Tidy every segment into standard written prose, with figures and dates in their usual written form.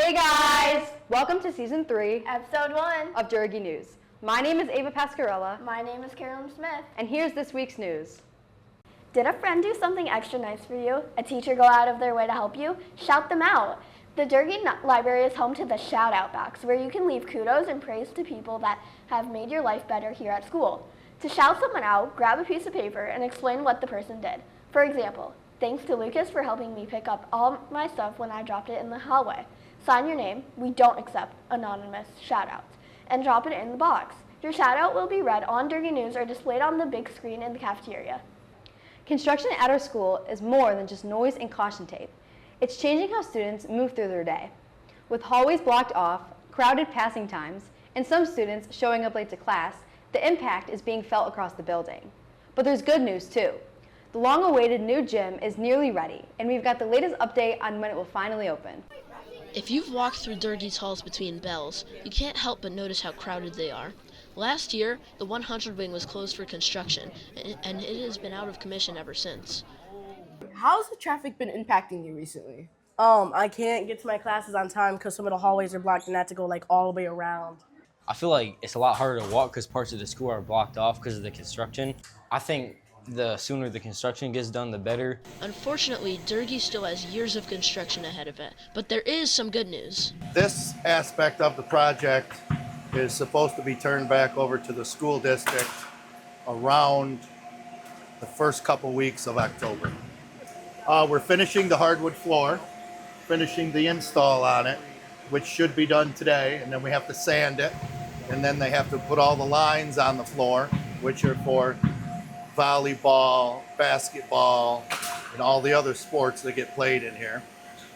Hey guys! Welcome to Season 3 Episode 1 of Durgee News. My name is Ava Pascarella. My name is Carolyn Smith. And here's this week's news. Did a friend do something extra nice for you? A teacher go out of their way to help you? Shout them out. The Durgee Library is home to the Shout Out Box, where you can leave kudos and praise to people that have made your life better here at school. To shout someone out, grab a piece of paper and explain what the person did. For example, thanks to Lucas for helping me pick up all my stuff when I dropped it in the hallway. Sign your name, we don't accept anonymous shout-outs, and drop it in the box. Your shout-out will be read on Durgee News or displayed on the big screen in the cafeteria. Construction at our school is more than just noise and caution tape. It's changing how students move through their day. With hallways blocked off, crowded passing times, and some students showing up late to class, the impact is being felt across the building. But there's good news too. The long-awaited new gym is nearly ready, and we've got the latest update on when it will finally open. If you've walked through Durgee's halls between bells, you can't help but notice how crowded they are. Last year, the 100 wing was closed for construction, and it has been out of commission ever since. How's the traffic been impacting you recently? I can't get to my classes on time because some of the hallways are blocked and I have to go all the way around. I feel like it's a lot harder to walk because parts of the school are blocked off because of the construction. I think the sooner the construction gets done, the better. Unfortunately, Durgee still has years of construction ahead of it, but there is some good news. This aspect of the project is supposed to be turned back over to the school district around the first couple weeks of October. We're finishing the hardwood floor, finishing the install on it, which should be done today, and then we have to sand it, and then they have to put all the lines on the floor, which are for volleyball, basketball, and all the other sports that get played in here.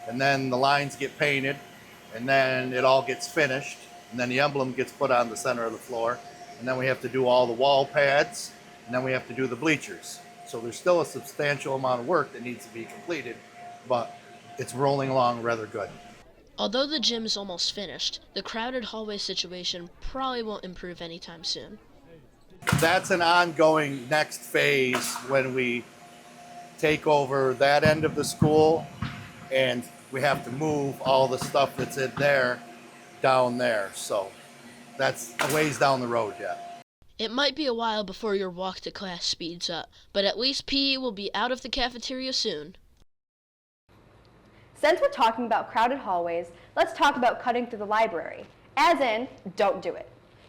And then the lines get painted, and then it all gets finished, and then the emblem gets put on the center of the floor, and then we have to do all the wall pads, and then we have to do the bleachers. So there's still a substantial amount of work that needs to be completed, but it's rolling along rather good. Although the gym is almost finished, the crowded hallway situation probably won't improve anytime soon. That's an ongoing next phase when we take over that end of the school, and we have to move all the stuff that's in there down there. So that's a ways down the road yet. It might be a while before your walk to class speeds up, but at least PE will be out of the cafeteria soon. Since we're talking about crowded hallways, let's talk about cutting through the library. As in, don't do it.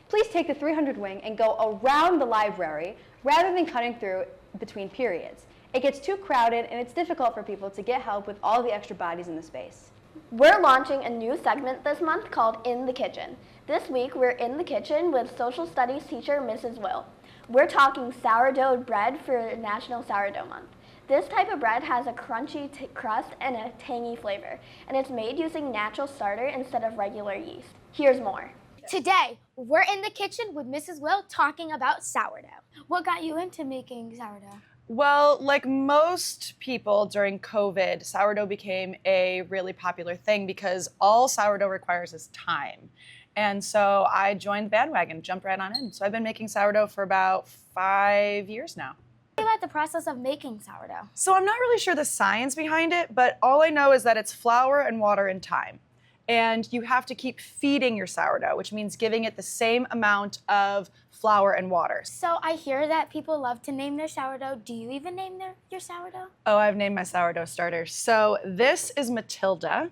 Please take the 300 wing and go around the library rather than cutting through between periods. It gets too crowded and it's difficult for people to get help with all the extra bodies in the space. We're launching a new segment this month called In the Kitchen. This week, we're in the kitchen with social studies teacher Mrs. Will. We're talking sourdough bread for National Sourdough Month. This type of bread has a crunchy crust and a tangy flavor, and it's made using natural starter instead of regular yeast. Here's more. Today, we're in the kitchen with Mrs. Will talking about sourdough. What got you into making sourdough? Well, like most people during COVID, sourdough became a really popular thing because all sourdough requires is time. And so I joined the bandwagon, jumped right on in. So I've been making sourdough for about 5 years now. Tell me about the process of making sourdough. So I'm not really sure the science behind it, but all I know is that it's flour and water and time. And you have to keep feeding your sourdough, which means giving it the same amount of flour and water. So I hear that people love to name their sourdough. Do you even name your sourdough? Oh, I've named my sourdough starter. So this is Matilda,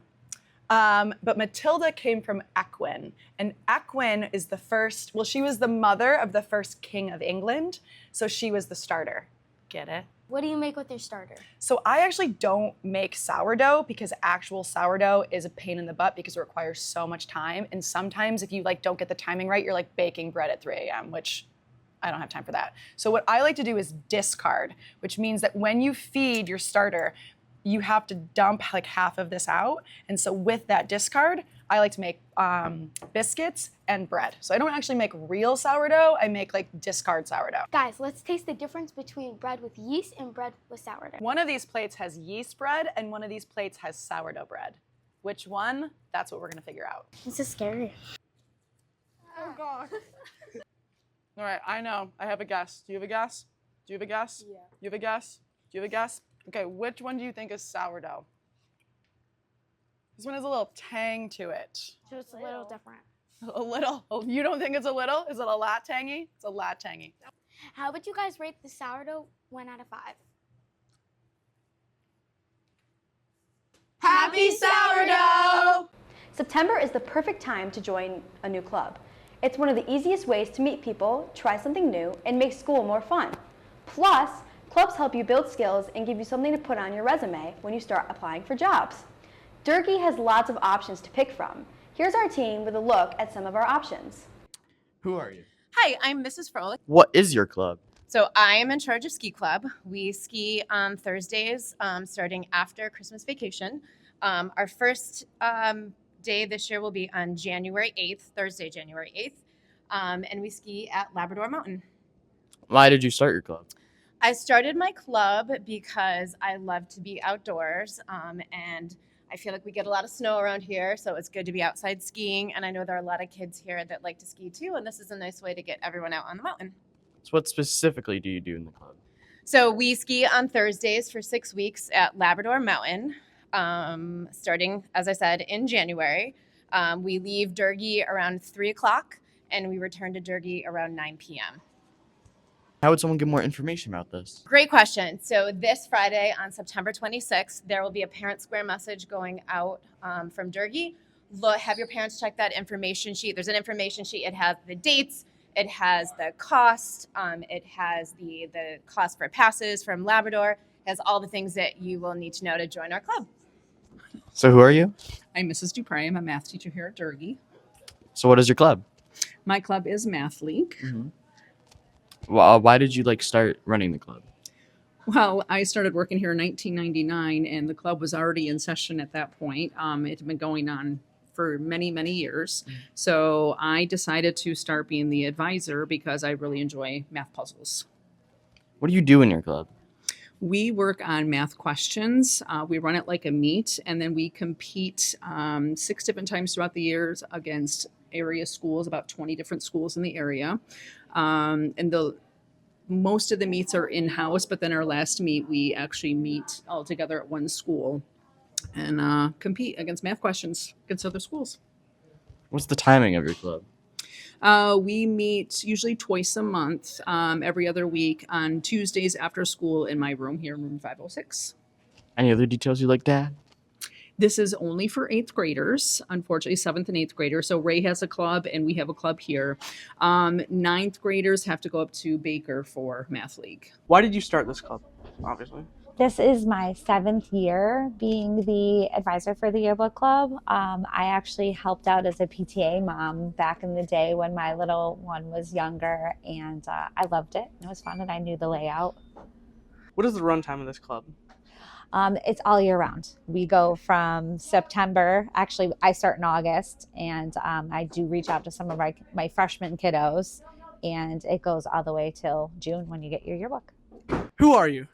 but Matilda came from Equin. And Equin is the first, well, she was the mother of the first king of England, so she was the starter. Get it? What do you make with your starter? So I actually don't make sourdough because actual sourdough is a pain in the butt because it requires so much time. And sometimes if you don't get the timing right, you're baking bread at 3 a.m., which I don't have time for that. So what I like to do is discard, which means that when you feed your starter, you have to dump half of this out. And so with that discard, I like to make biscuits and bread. So I don't actually make real sourdough, I make discard sourdough. Guys, let's taste the difference between bread with yeast and bread with sourdough. One of these plates has yeast bread and one of these plates has sourdough bread. Which one? That's what we're gonna figure out. This is scary. Oh God. All right, I know, I have a guess. Do you have a guess? Do you have a guess? Yeah. You have a guess? Do you have a guess? Okay, which one do you think is sourdough? This one has a little tang to it. So it's a little different. A little. Oh, you don't think it's a little? Is it a lot tangy? It's a lot tangy. How would you guys rate the sourdough 1 out of 5? Happy sourdough! September is the perfect time to join a new club. It's one of the easiest ways to meet people, try something new, and make school more fun. Plus, clubs help you build skills and give you something to put on your resume when you start applying for jobs. Durgee has lots of options to pick from. Here's our team with a look at some of our options. Who are you? Hi, I'm Mrs. Froelich. What is your club? So I am in charge of ski club. We ski on Thursdays starting after Christmas vacation. Our first day this year will be on January 8th, Thursday, January 8th, and we ski at Labrador Mountain. Why did you start your club? I started my club because I love to be outdoors, and I feel like we get a lot of snow around here, so it's good to be outside skiing, and I know there are a lot of kids here that like to ski too, and this is a nice way to get everyone out on the mountain. So what specifically do you do in the club? So we ski on Thursdays for 6 weeks at Labrador Mountain, starting, as I said, in January. We leave Durgee around 3 o'clock, and we return to Durgee around 9 p.m. How would someone get more information about this? Great question. So this Friday on September 26th, there will be a parent square message going out from Durgee. Have your parents check that information sheet. There's an information sheet. It has the dates. It has the cost. It has the cost for passes from Labrador. It has all the things that you will need to know to join our club. So who are you? I'm Mrs. Dupre. I'm a math teacher here at Durgee. So what is your club? My club is Math League. Mm-hmm. Well, why did you start running the club? Well, I started working here in 1999, and the club was already in session at that point. It had been going on for many, many years. Mm-hmm. So I decided to start being the advisor because I really enjoy math puzzles. What do you do in your club? We work on math questions. We run it like a meet, and then we compete 6 different times throughout the years against area schools, about 20 different schools in the area. Most of the meets are in-house, but then our last meet, we actually meet all together at one school and compete against math questions against other schools. What's the timing of your club? We meet usually twice a month, every other week on Tuesdays after school in my room here in room 506. Any other details you'd like to add? This is only for 8th graders, unfortunately 7th and 8th graders. So Ray has a club and we have a club here. 9th graders have to go up to Baker for Math League. Why did you start this club, obviously? This is my 7th year being the advisor for the yearbook club. I actually helped out as a PTA mom back in the day when my little one was younger, and I loved it. It was fun and I knew the layout. What is the run time of this club? It's all year round. We go from September, actually I start in August, and I do reach out to some of my freshman kiddos, and it goes all the way till June when you get your yearbook. Who are you?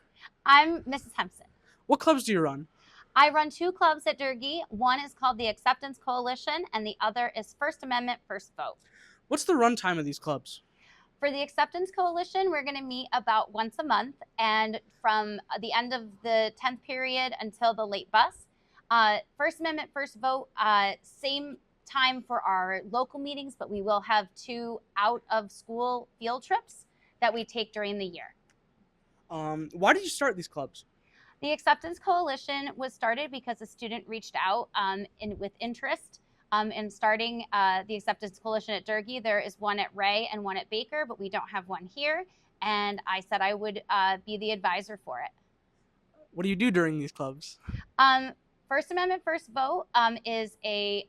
I'm Mrs. Hempson. What clubs do you run? I run 2 clubs at Durgee. One is called the Acceptance Coalition, and the other is First Amendment, First Vote. What's the run time of these clubs? For the Acceptance Coalition, we're going to meet about once a month, and from the end of the 10th period until the late bus. First Amendment, First Vote, same time for our local meetings, but we will have 2 out-of-school field trips that we take during the year. Why did you start these clubs? The Acceptance Coalition was started because a student reached out with interest in starting the Acceptance Coalition at Durgee. There is one at Ray and one at Baker, but we don't have one here. And I said I would be the advisor for it. What do you do during these clubs? First Amendment, First Vote is a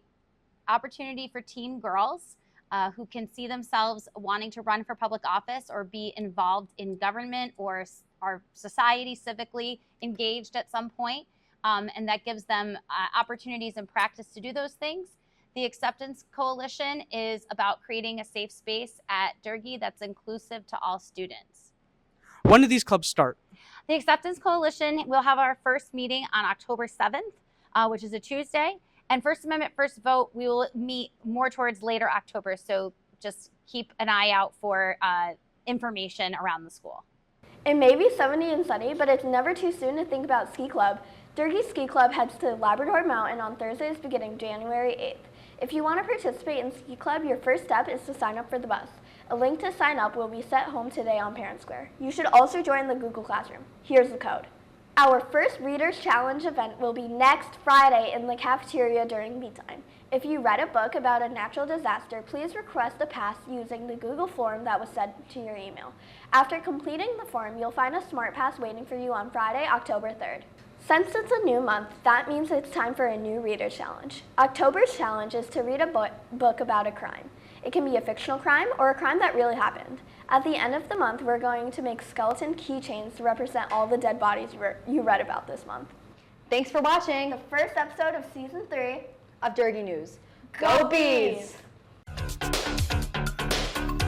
opportunity for teen girls who can see themselves wanting to run for public office or be involved in government or our society civically engaged at some point. And that gives them opportunities and practice to do those things. The Acceptance Coalition is about creating a safe space at Durgee that's inclusive to all students. When do these clubs start? The Acceptance Coalition will have our first meeting on October 7th, which is a Tuesday. And First Amendment, First Vote, we will meet more towards later October. So just keep an eye out for information around the school. It may be 70 and sunny, but it's never too soon to think about ski club. Durgee Ski Club heads to Labrador Mountain on Thursdays beginning January 8th. If you want to participate in Ski Club, your first step is to sign up for the bus. A link to sign up will be sent home today on Parent Square. You should also join the Google Classroom. Here's the code. Our first Readers Challenge event will be next Friday in the cafeteria during BeeTime. If you read a book about a natural disaster, please request a pass using the Google form that was sent to your email. After completing the form, you'll find a Smart Pass waiting for you on Friday, October 3rd. Since it's a new month, that means it's time for a new Reader's Challenge. October's challenge is to read a book about a crime. It can be a fictional crime or a crime that really happened. At the end of the month, we're going to make skeleton keychains to represent all the dead bodies you read about this month. Thanks for watching The first episode of Season 3 of Durgee News. Go Go Bees!